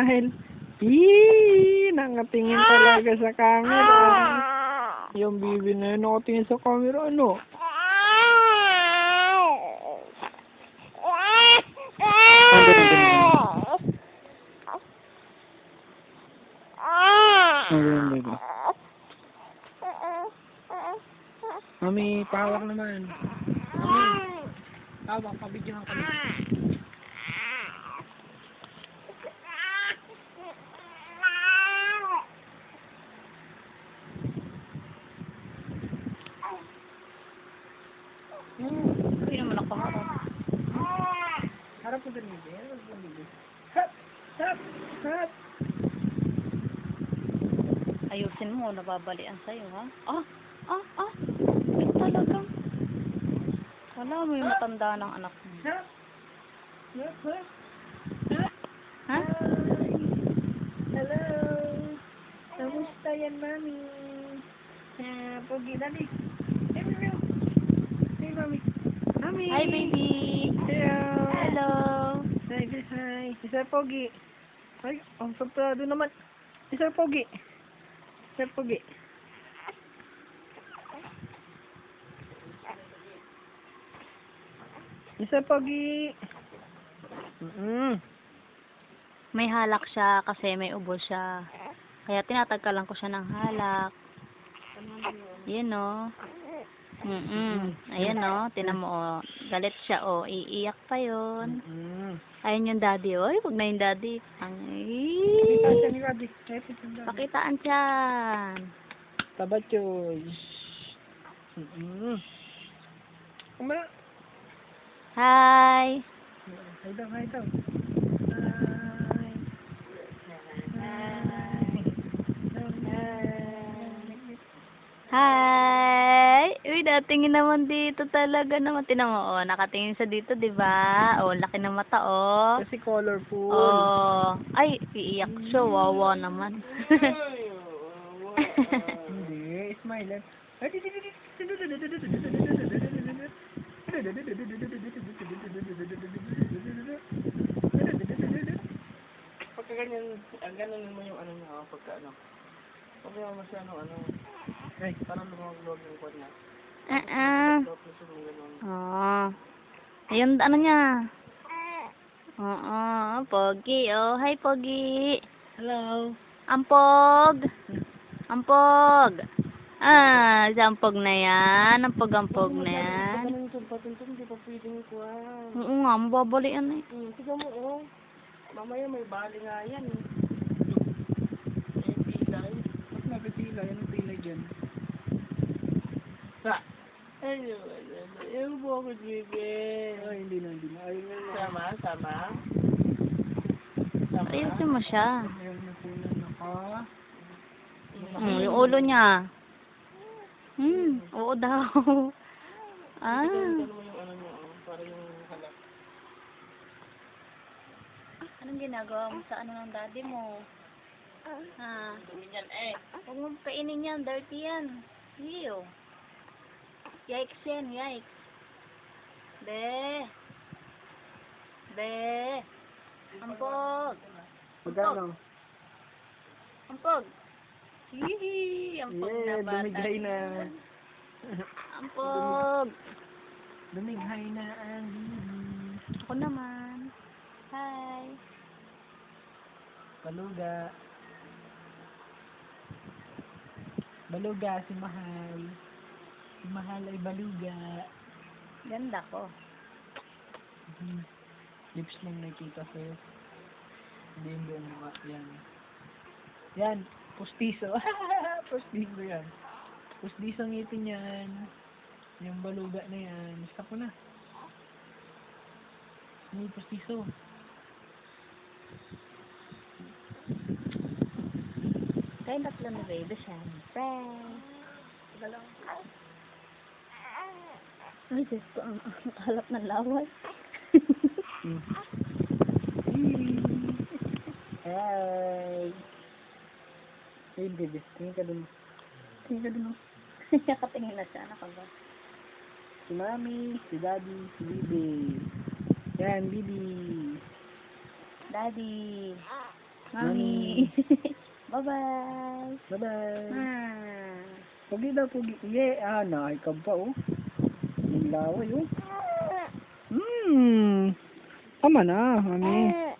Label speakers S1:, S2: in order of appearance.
S1: smile. Nakatingin talaga sa camera. Yung bibi na yun, nakatingin sa camera, ano? Mami, pawak naman. Mami, pawak, pabigyan ka naman.
S2: Hindi naman ako harap.
S1: Harap mo din, Bibi. Harap mo din, Bibi. Hap! Hap! Hap!
S2: Ayusin mo, nababalian sa'yo, ha? Ito talagang. Wala mo yung matanda ng anak mo.
S1: Hap! Hap! Hap!
S2: Ha?
S1: Hello! Kamusta yan, Mami? Pogi, dali. Hey, Mami. Hey, Mami. Mami!
S2: Hi, baby!
S1: Hello!
S2: Hello!
S1: Hi, hi. Sir Pogi. Ay, ang sobrado naman. Sir Pogi. Sir Pogi. Sir Pogi.
S2: May halak siya kasi may ubo siya. Kaya tinatagkalan ko siya ng halak. Yan o. Ayan o. Tinan mo o. Galit siya o. Iiyak pa yun. Ayun yung daddy o. Huwag na yung daddy. Pakitaan siya.
S1: Tabachoy. Kumala.
S2: Hi.
S1: Hi daw, hi daw.
S2: Hi. Uy, datingin naman dito talaga naman. Tinan mo o. Nakatingin sa dito, diba? O, laki ng mata o.
S1: Kasi colorful.
S2: Oh, ay, iiyak siya. Wawa naman.
S1: Hindi, smile. Pagka ganyan, ganun mo yung ano niya, pagka ano. Pagka mo masyado ano, ay, parang lumawag-lawag yung kwan niya.
S2: Oh. Ayun, ano niya? Oo, Pogi. Oh, hi, Pogi.
S1: Hello.
S2: Ampog. Ampog. Ampog na yan. Ampog na yan.
S1: Ganun yung tumpa-tumpa, hindi pa pwedeng kwan.
S2: Oo nga, mababalian eh.
S1: Tignan mo, oh. Mamaya may bali nga yan, eh. May pilay. Ba't nagpipilay? Anong pilay dyan? Ano? Ayaw mo ako, baby. Ay, hindi na. Ayaw na. Sama?
S2: Ayusin mo siya.
S1: Ayaw na po na naka.
S2: Yung ulo niya. Oo daw.
S1: Tignan mo yung ano niya, oh. Para yung halak.
S2: Anong ginagawa mo sa ano ng daddy mo? Ha?
S1: Dumi yan, eh.
S2: Huwag mong kainin yan. Dirty yan. Ew. Yikes yan. Yikes. Be. Ampog.
S1: Magkano?
S2: Ampog. Hihi. Ampog na bata.
S1: Dumigay na.
S2: Ampog.
S1: Dumighay na ang bibi.
S2: Ako naman. Hi.
S1: Baluga. Baluga, si Mahal. Si Mahal ay baluga.
S2: Ganda ko.
S1: Lips lang nakikita sa'yo. Hindi yung buong mukha. Yan. Yan. Pustiso. Pustiso yan. Pustiso ngipin yan. Yung baluga na yan. Stop mo na. May pustiso.
S2: Kain tatlo na baby, syempre.
S1: Galang.
S2: Ay, Diyos ko, ang kalap ng laway.
S1: Hey! Hey, baby. Tingin ka dun. Tingin ka dun.
S2: Nakatingin na siya, nakaba.
S1: Si Mami, si Daddy, si Bibi. Yan, Bibi.
S2: Daddy. Mami. Bye-bye.
S1: Bye-bye.
S2: Ah.
S1: Pugi daw, pugi. Naikab pa, oh. Yung laway, oh. Tama na, mami.